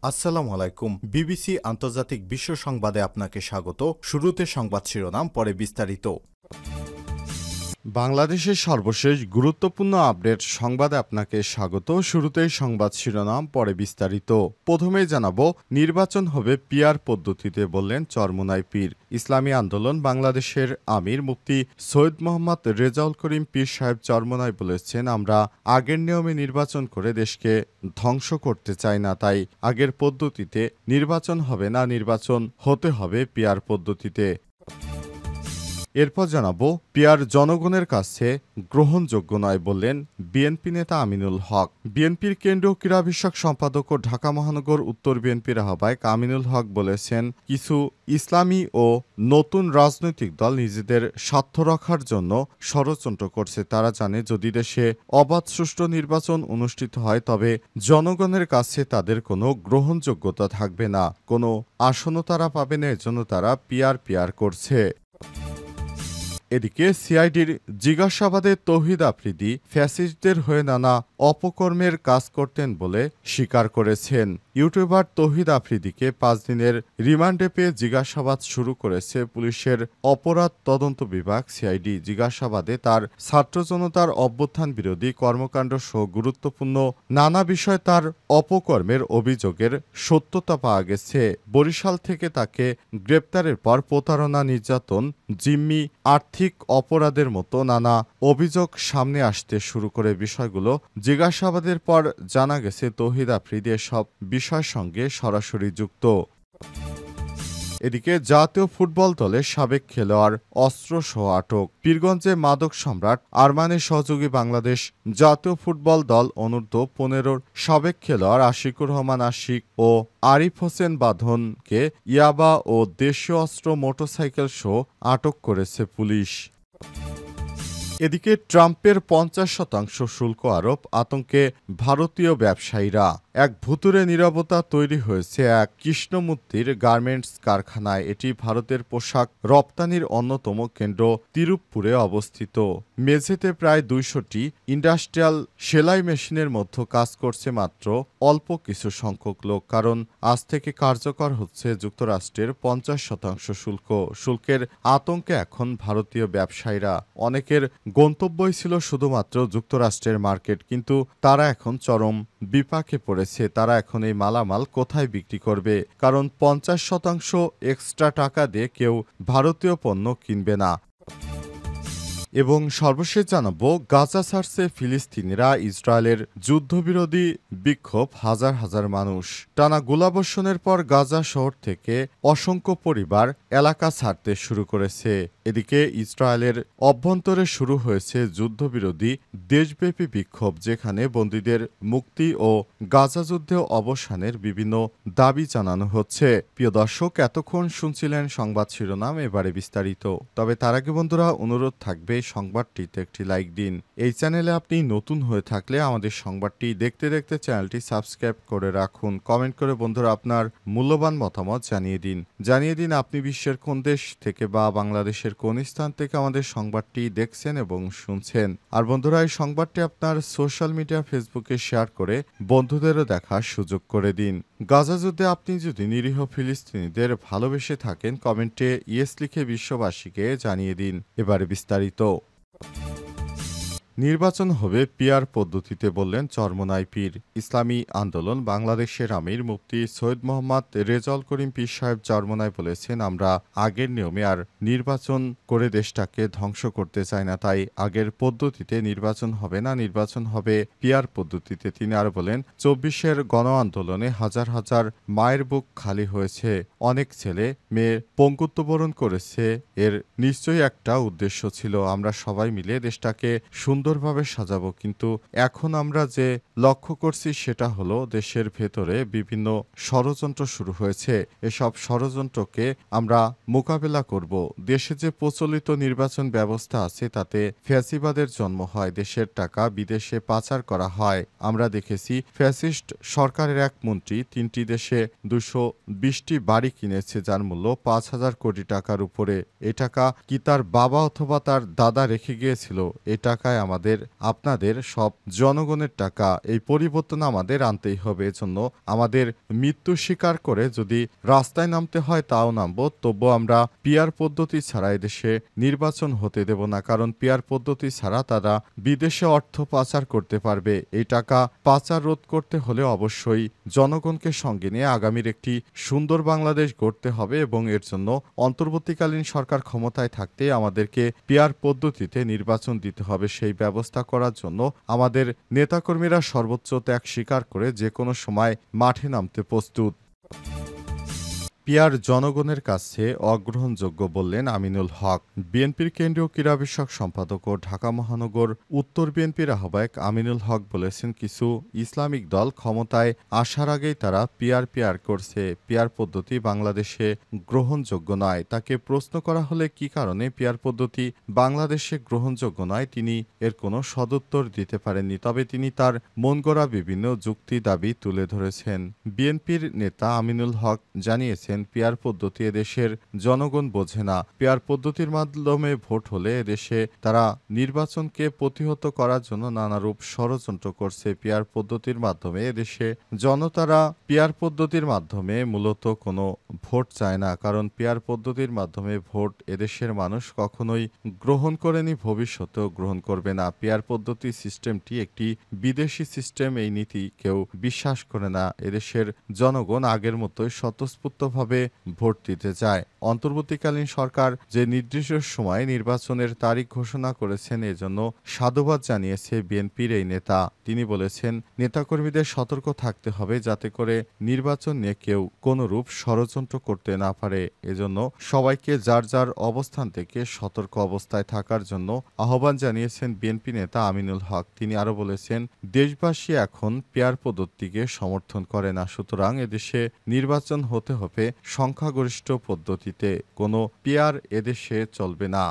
আসসালামু আলাইকুম। বিবিসি আন্তর্জাতিক বিশ্ব সংবাদে আপনাকে স্বাগত। শুরুতে সংবাদ শিরোনাম, পরে বিস্তারিত। বাংলাদেশের সর্বশেষ গুরুত্বপূর্ণ আপডেট সংবাদে আপনাকে স্বাগত। শুরুতেই সংবাদ শিরোনাম, পরে বিস্তারিত। প্রথমেই জানাবো, নির্বাচন হবে পিআর পদ্ধতিতে বললেন চরমোনাই পীর। ইসলামী আন্দোলন বাংলাদেশের আমির মুফতি সৈয়দ মোহাম্মদ রেজাউল করিম পীর সাহেব চরমোনাই বলেছেন, আমরা আগের নিয়মে নির্বাচন করে দেশকে ধ্বংস করতে চাই না, তাই আগের পদ্ধতিতে নির্বাচন হবে না, নির্বাচন হতে হবে পিআর পদ্ধতিতে। এরপর জানাবো, পিআর জনগণের কাছে গ্রহণযোগ্য নয় বললেন বিএনপি নেতা আমিনুল হক। বিএনপির কেন্দ্রীয় ক্রীড়া বিষয়ক সম্পাদক ও ঢাকা মহানগর উত্তর বিএনপির আহ্বায়ক আমিনুল হক বলেছেন, কিছু ইসলামী ও নতুন রাজনৈতিক দল নিজেদের স্বার্থ রক্ষার জন্য ষড়যন্ত্র করছে। তারা জানে যদি দেশে অবাধ সুষ্ঠু নির্বাচন অনুষ্ঠিত হয় তবে জনগণের কাছে তাদের কোনো গ্রহণযোগ্যতা থাকবে না, কোনো আসনও তারা পাবে না, এজন্য তারা পিআর করছে। এদিকে সিআইডির জিজ্ঞাসাবাদে তৌহিদ আফ্রিদি ফ্যাসিস্টদের হয়ে নানা অপকর্মের কাজ করতেন বলে স্বীকার করেছেন। ইউটিউবার তৌহিদ আফ্রিদিকে 5 দিনের রিমান্ডে পেয়ে জিজ্ঞাসাবাদ শুরু করেছে পুলিশের অপরাধ তদন্ত বিভাগ সিআইডি। জিজ্ঞাসাবাদে তার ছাত্র জনতার অভ্যুত্থান বিরোধী কর্মকাণ্ড সহ গুরুত্বপূর্ণ নানা বিষয় তার অপকর্মের অভিযোগের সত্যতা পাওয়া গেছে। বরিশাল থেকে তাকে গ্রেপ্তারের পর প্রতারণা, নির্যাতন, জিম্মি, আর্থিক অপরাধের মতো নানা অভিযোগ সামনে আসতে শুরু করে। বিষয়গুলো জিজ্ঞাসাবাদের পর জানা গেছে তৌহিদ আফ্রিদি এসব বিষয়ের সঙ্গে সরাসরি যুক্ত। এদিকে জাতীয় ফুটবল দলের সাবেক খেলোয়াড় অস্ত্রসহ আটক। পীরগঞ্জে মাদক সম্রাট আরমানের সহযোগী বাংলাদেশ জাতীয় ফুটবল দল অনূর্ধ্ব-15 সাবেক খেলোয়াড় আশিকুর রহমান আশিক ও আরিফ হোসেন বাঁধনকে ইয়াবা ও দেশীয় অস্ত্র, মোটরসাইকেল সহ আটক করেছে পুলিশ। এদিকে ট্রাম্পের 50% শুল্ক আরোপ আতঙ্কে ভারতীয় ব্যবসায়ীরা। এক ভুতুড়ে নীরবতা তৈরি হয়েছে এক কৃষ্ণমূর্তির গার্মেন্টস কারখানায়। এটি ভারতের পোশাক রপ্তানির অন্যতম কেন্দ্র তিরুপপুরে অবস্থিত। মেঝেতে প্রায় 200টি ইন্ডাস্ট্রিয়াল সেলাই মেশিনের মধ্যে কাজ করছে মাত্র অল্প কিছু সংখ্যক লোক, কারণ আজ থেকে কার্যকর হচ্ছে যুক্তরাষ্ট্রের 50% শুল্ক। শুল্কের আতঙ্কে এখন ভারতীয় ব্যবসায়ীরা। অনেকের গন্তব্যই ছিল শুধুমাত্র যুক্তরাষ্ট্রের মার্কেট, কিন্তু তারা এখন চরম বিপাকে পড়েছে। তারা এখন এই মালামাল কোথায় বিক্রি করবে, কারণ 50% এক্সট্রা টাকা দিয়ে কেউ ভারতীয় পণ্য কিনবে না। এবং সর্বশেষ জানাবো, গাজা ছাড়ছে ফিলিস্তিনিরা। ইসরায়েলের যুদ্ধবিরোধী বিক্ষোভ, হাজার হাজার মানুষ। টানা গোলাবর্ষণের পর গাজা শহর থেকে অসংখ্য পরিবার এলাকা ছাড়তে শুরু করেছে। এদিকে ইসরায়েলের অভ্যন্তরে শুরু হয়েছে যুদ্ধবিরোধী দেশব্যাপী বিক্ষোভ, যেখানে বন্দীদের মুক্তি ও গাজা যুদ্ধে অবসানের বিভিন্ন দাবি জানানো হচ্ছে। প্রিয় দর্শক, এতক্ষণ শুনছিলেন সংবাদ শিরোনাম, এবারে বিস্তারিত। তবে তার আগে বন্ধুরা, অনুরোধ থাকবে সংবাদটিতে একটি লাইক দিন। এই চ্যানেলে আপনি নতুন হয়ে থাকলে আমাদের সংবাদটি দেখতে দেখতে চ্যানেলটি সাবস্ক্রাইব করে রাখুন। কমেন্ট করে বন্ধুরা আপনার মূল্যবান মতামত জানিয়ে দিন আপনি বিশ্বের কোন দেশ থেকে বা বাংলাদেশের কোন স্থান থেকে আমাদের সংবাদটি দেখছেন এবং শুনছেন। আর বন্ধুরা, এই সংবাদটি আপনার সোশ্যাল মিডিয়া ফেসবুকে শেয়ার করে বন্ধুদেরও দেখার সুযোগ করে দিন। গাজা যুদ্ধে আপনি যদি নিরীহ ফিলিস্তিনিদের ভালোবেসে থাকেন, কমেন্টে ইয়েস লিখে বিশ্ববাসীকে জানিয়ে দিন। এবারে বিস্তারিত। নির্বাচন হবে পিআর পদ্ধতিতে বললেন চরমোনাই পীর। ইসলামী আন্দোলন বাংলাদেশের আমির মুফতি সৈয়দ মোহাম্মদ রেজাউল করিম পীর সাহেব চরমোনাই বলেছেন, আমরা আগের নিয়মে আর নির্বাচন করে দেশটাকে ধ্বংস করতে চাই না, তাই আগের পদ্ধতিতে নির্বাচন হবে না, নির্বাচন হবে পিআর পদ্ধতিতে। তিনি আরো বলেন, 24-এর গণ আন্দোলনে হাজার হাজার মায়ের বুক খালি হয়েছে, অনেক ছেলে মেয়ে পঙ্গুত্ববরণ করেছে। এর নিশ্চয়ই একটা উদ্দেশ্য ছিল, আমরা সবাই মিলে দেশটাকে সুন্দরভাবে সাজাবো। কিন্তু এখন আমরা যে লক্ষ্য করছি সেটা হলো, দেশের ভেতরে বিভিন্ন ষড়যন্ত্র শুরু হয়েছে। এসব ষড়যন্ত্রকে আমরা মোকাবেলা করব। দেশে যে প্রচলিত নির্বাচন ব্যবস্থা আছে তাতে ফ্যাসিবাদের জন্ম হয়, দেশের টাকা বিদেশে পাচার করা হয়। আমরা দেখেছি ফ্যাসিস্ট সরকারের এক মন্ত্রী 3টি দেশে 220টি বাড়ি কিনেছে, যার মূল্য 5,000 কোটি টাকার উপরে। এ টাকা কি তার বাবা অথবা তার দাদা রেখে গিয়েছিল? এ টাকায় আপনাদের সব জনগণের টাকা। এই পরিবর্তন আমাদের আনতেই হবে। এজন্য আমাদের মৃত্যু স্বীকার করে যদি রাস্তায় নামতে হয় তাও নামবো। তবুও আমরা পিআর পদ্ধতি ছাড়া এদেশে নির্বাচন হতে দেব না। কারণ পিআর পদ্ধতি ছাড়া তারা বিদেশে অর্থ পাচার করতে পারবে। এই টাকা পাচার রোধ করতে হলে অবশ্যই জনগণকে সঙ্গে নিয়ে আগামীর একটি সুন্দর বাংলাদেশ গড়তে হবে এবং এর জন্য অন্তর্বর্তীকালীন সরকার ক্ষমতায় থাকতে আমাদেরকে পিআর পদ্ধতিতে নির্বাচন দিতে হবে। সেই ব্যবস্থা করার জন্য আমাদের নেতাকর্মীরা সর্বোচ্চ ত্যাগ স্বীকার করে যে কোনো সময় মাঠে নামতে প্রস্তুত। পিআর জনগণের কাছে অগ্রহণযোগ্য বললেন আমিনুল হক। বিএনপির কেন্দ্রীয় ক্রীড়া বিষয়ক সম্পাদক ও ঢাকা মহানগর উত্তর বিএনপির আহ্বায়ক আমিনুল হক বলেছেন, কিছু ইসলামিক দল ক্ষমতায় আসার আগেই তারা পিআর করছে। পিআর পদ্ধতি বাংলাদেশে গ্রহণযোগ্য নয়। তাকে প্রশ্ন করা হলে কি কারণে পিআর পদ্ধতি বাংলাদেশে গ্রহণযোগ্য নয় তিনি এর কোনো সদুত্তর দিতে পারেননি। তবে তিনি তার মন গড়া বিভিন্ন যুক্তি দাবি তুলে ধরেছেন। বিএনপির নেতা আমিনুল হক জানিয়েছেন, পিআর পদ্ধতি এদেশের জনগণ বোঝে না। পিআর পদ্ধতির মাধ্যমে ভোট হলে এদেশে তারা নির্বাচনকে প্রতিহত করার জন্য নানারূপ ষড়যন্ত্র করছে। পিআর পদ্ধতির মাধ্যমে এদেশে জনতারা পিআর পদ্ধতির মাধ্যমে মূলত কোনো ভোট চায় না। কারণ পিআর পদ্ধতির মাধ্যমে ভোট এদেশের মানুষ কখনোই গ্রহণ করেনি, ভবিষ্যতেও গ্রহণ করবে না। পিআর পদ্ধতি সিস্টেমটি একটি বিদেশি সিস্টেম। এই নীতি কেউ বিশ্বাস করে না। এদেশের জনগণ আগের মতোই স্বতঃস্ফূর্তভাবে ভোট দিতে চায়। অন্তর্বর্তীকালীন সরকার যে নির্দিষ্ট সময়ে নির্বাচনের তারিখ ঘোষণা করেছেন এজন্য সাধুবাদ জানিয়েছে বিএনপির এই নেতা। তিনি বলেছেন, নেতাকর্মীদের সতর্ক থাকতে হবে যাতে করে নির্বাচন নিয়ে কেউ কোনরূপ ষড়যন্ত্র করতে না পারে। এজন্য সবাইকে যার যার অবস্থান থেকে সতর্ক অবস্থায় থাকার জন্য আহ্বান জানিয়েছেন বিএনপি নেতা আমিনুল হক। তিনি আরো বলেছেন, দেশবাসী এখন পিআর পদ্ধতিকে সমর্থন করে না। সুতরাং এদেশে নির্বাচন হতে হবে সংখ্যাগরিষ্ঠ পদ্ধতিতে। কোনো পিআর এদেশে চলবে না।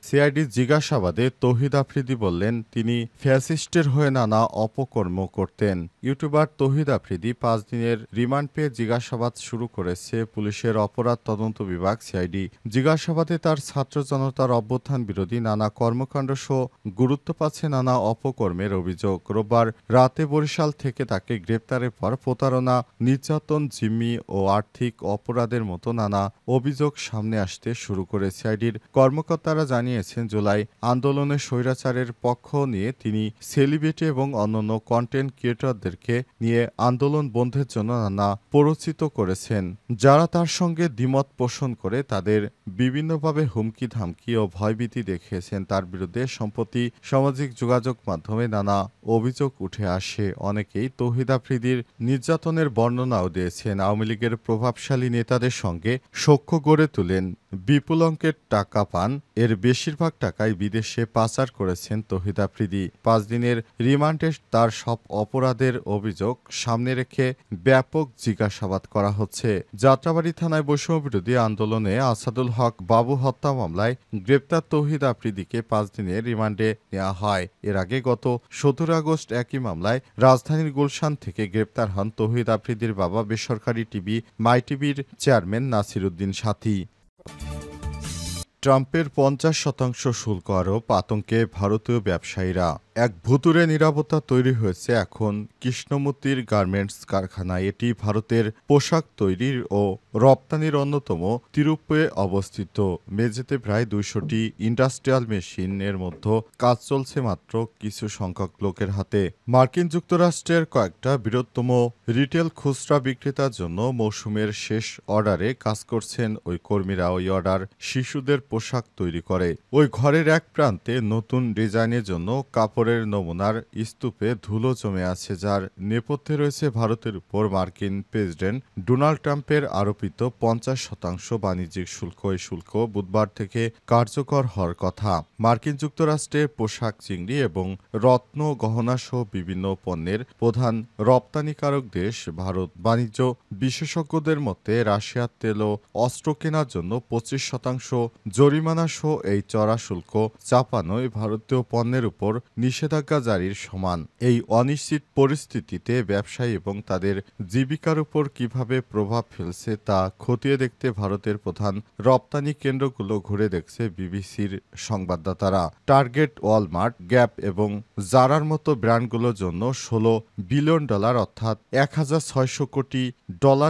সিআইডি জিজ্ঞাসাবাদে তৌহিদ আফ্রিদি বললেন, তিনি ফ্যাসিস্টের হয়ে নানা অপকর্ম করতেন। ইউটিউবার তৌহিদ আফ্রিদি 5 দিনের রিমান্ড পেয়ে জিজ্ঞাসাবাদ শুরু করেছে পুলিশের অপরাধ তদন্ত বিভাগ সিআইডি। জিজ্ঞাসাবাদে তার ছাত্র জনতার অভ্যুত্থান বিরোধী নানা কর্মকাণ্ড সহ গুরুত্ব পাচ্ছে নানা অপকর্মের অভিযোগ। রোববার রাতে বরিশাল থেকে তাকে গ্রেপ্তারের পর প্রতারণা, নির্যাতন, জিম্মি ও আর্থিক অপরাধের মতো নানা অভিযোগ সামনে আসতে শুরু করে। সিআইডির কর্মকর্তারা জানিয়ে জুলাই আন্দোলনে স্বৈরাচারের পক্ষ নিয়ে তিনি সেলিব্রিটি এবং অন্যান্য কন্টেন্ট ক্রিয়েটরদেরকে নিয়ে আন্দোলন বন্ধের জন্য নানা প্ররোচিত করেছেন। যারা তার সঙ্গে দ্বিমত পোষণ করে তাদের বিভিন্নভাবে হুমকি ধামকি ও ভয়ভীতি দেখিয়েছেন। তার বিরুদ্ধে সম্প্রতি সামাজিক যোগাযোগ মাধ্যমে নানা অভিযোগ উঠে আসে। অনেকেই তৌহিদ আফ্রিদির নির্যাতনের বর্ণনাও দিয়েছেন। আওয়ামী লীগের প্রভাবশালী নেতাদের সঙ্গে সখ্য গড়ে তোলেন, বিপুল অঙ্কের টাকা পান। এর বেশিরভাগ টাকাই বিদেশে পাচার করেছেন তৌহিদ আফ্রিদি। 5 দিনের রিমান্ডে তার সব অপরাধের অভিযোগ সামনে রেখে ব্যাপক জিজ্ঞাসাবাদ করা হচ্ছে। যাত্রাবাড়ী থানায় বৈষম্য বিরোধী আন্দোলনে আসাদুল হক বাবু হত্যা মামলায় গ্রেপ্তার তৌহিদ আফ্রিদিকে 5 দিনের রিমান্ডে নেওয়া হয়। এর আগে গত 17 আগস্ট একই মামলায় রাজধানীর গুলশান থেকে গ্রেপ্তার হন তৌহিদ আফ্রিদির বাবা বেসরকারি টিভি মাই টিভির চেয়ারম্যান নাসির উদ্দিন সাথী। ট্রাম্পের 50% শুল্ক আরোপ আতঙ্কে ভারতীয় ব্যবসায়ীরা। এক ভুতুড়ে নিরাপত্তা তৈরি হয়েছে এখন কৃষ্ণমূর্তির গার্মেন্টস কারখানায়। এটি ভারতের পোশাক তৈরির ও রপ্তানির অন্যতম তিরুপে অবস্থিত। মেঝেতে প্রায় 200টি ইন্ডাস্ট্রিয়াল মেশিনের মধ্যে কাজ চলছে মাত্র কিছু সংখ্যক লোকের হাতে। মার্কিন যুক্তরাষ্ট্রের কয়েকটা বৃহত্তম রিটেল খুচরা বিক্রেতার জন্য মৌসুমের শেষ অর্ডারে কাজ করছেন ওই কর্মীরা। ওই অর্ডার শিশুদের পোশাক তৈরি করে। ওই ঘরের এক প্রান্তে নতুন ডিজাইনের জন্য কাপড়ের নমুনার স্তূপে ধুলো জমে আছে, যার নেপথ্যে রয়েছে ভারতের উপর মার্কিন প্রেসিডেন্ট ডোনাল্ড ট্রাম্পের আরোপিত 50% বাণিজ্যিক শুল্ক। এই শুল্ক বুধবার থেকে কার্যকর হওয়ার কথা। মার্কিন যুক্তরাষ্ট্রের পোশাক, চিংড়ি এবং রত্ন গহনা সহ বিভিন্ন পণ্যের প্রধান রপ্তানিকারক দেশ ভারত। বাণিজ্য বিশেষজ্ঞদের মতে রাশিয়ার তেল ও অস্ত্র কেনার জন্য 25% জরিমানা সহ এই চড়া শুল্ক চাপানোয় ভারতীয় পণ্যের উপর নিষেধাজ্ঞা জারির সমান। এই অনিশ্চিত পরিস্থিতিতে ব্যবসায়ী এবং তাদের জীবিকার উপর কিভাবে প্রভাব ফেলছে তা খতিয়ে দেখতে ভারতের প্রধান রপ্তানি কেন্দ্রগুলো ঘুরে দেখছে বিবিসির সংবাদদাতারা। টার্গেট, ওয়ালমার্ট, গ্যাপ এবং জারার মতো ব্র্যান্ডগুলোর জন্য $16 বিলিয়ন অর্থাৎ $1,600 কোটি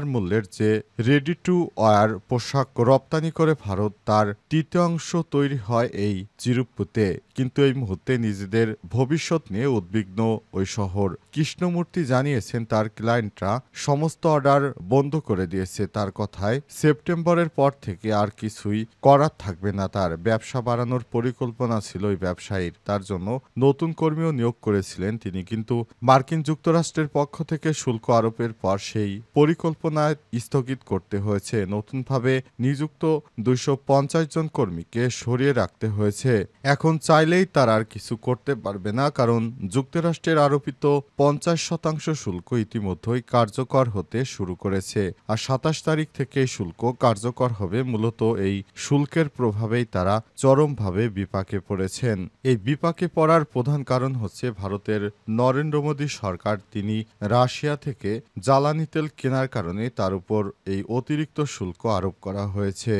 মূল্যের যে রেডি টু ওয়্যার পোশাক রপ্তানি করে ভারত, তার তৃতীয়াংশ তৈরি হয় এই চিরুপ্পুতে। কিন্তু এই মুহূর্তে নিজেদের ভবিষ্যৎ নিয়ে উদ্বিগ্ন ওই শহর। কৃষ্ণমূর্তি জানিয়েছেন তার ক্লায়েন্টরা সমস্ত অর্ডার বন্ধ করে দিয়েছে। তার কথায়, সেপ্টেম্বরের পর থেকে আর কিছুই করার থাকবে না তার। ব্যবসা বাড়ানোর পরিকল্পনা ছিল ওই ব্যবসায়ীর, তার জন্য নতুন কর্মীও নিয়োগ করেছিলেন তিনি। কিন্তু মার্কিন যুক্তরাষ্ট্রের পক্ষ থেকে শুল্ক আরোপের পর সেই পরিকল্পনায় স্থগিত করতে হয়েছে। নতুনভাবে নিযুক্ত 250 জন কর্মীকে সরিয়ে রাখতে হয়েছে। এখন চাইলেই তারা আর কিছু করতে পারবে না, কারণ যুক্তরাষ্ট্রের আরোপিত 50% শুল্ক ইতিমধ্যেই কার্যকর হতে শুরু করেছে। আর 27 তারিখ থেকে এই শুল্ক কার্যকর হবে। মূলত এই শুল্কের প্রভাবেই তারা চরমভাবে বিপাকে পড়েছেন। এই বিপাকে পড়ার প্রধান কারণ হচ্ছে ভারতের নরেন্দ্র মোদী সরকার। তিনি রাশিয়া থেকে জ্বালানি তেল কেনার কারণে তার উপর এই অতিরিক্ত শুল্ক আরোপ করা হয়েছে।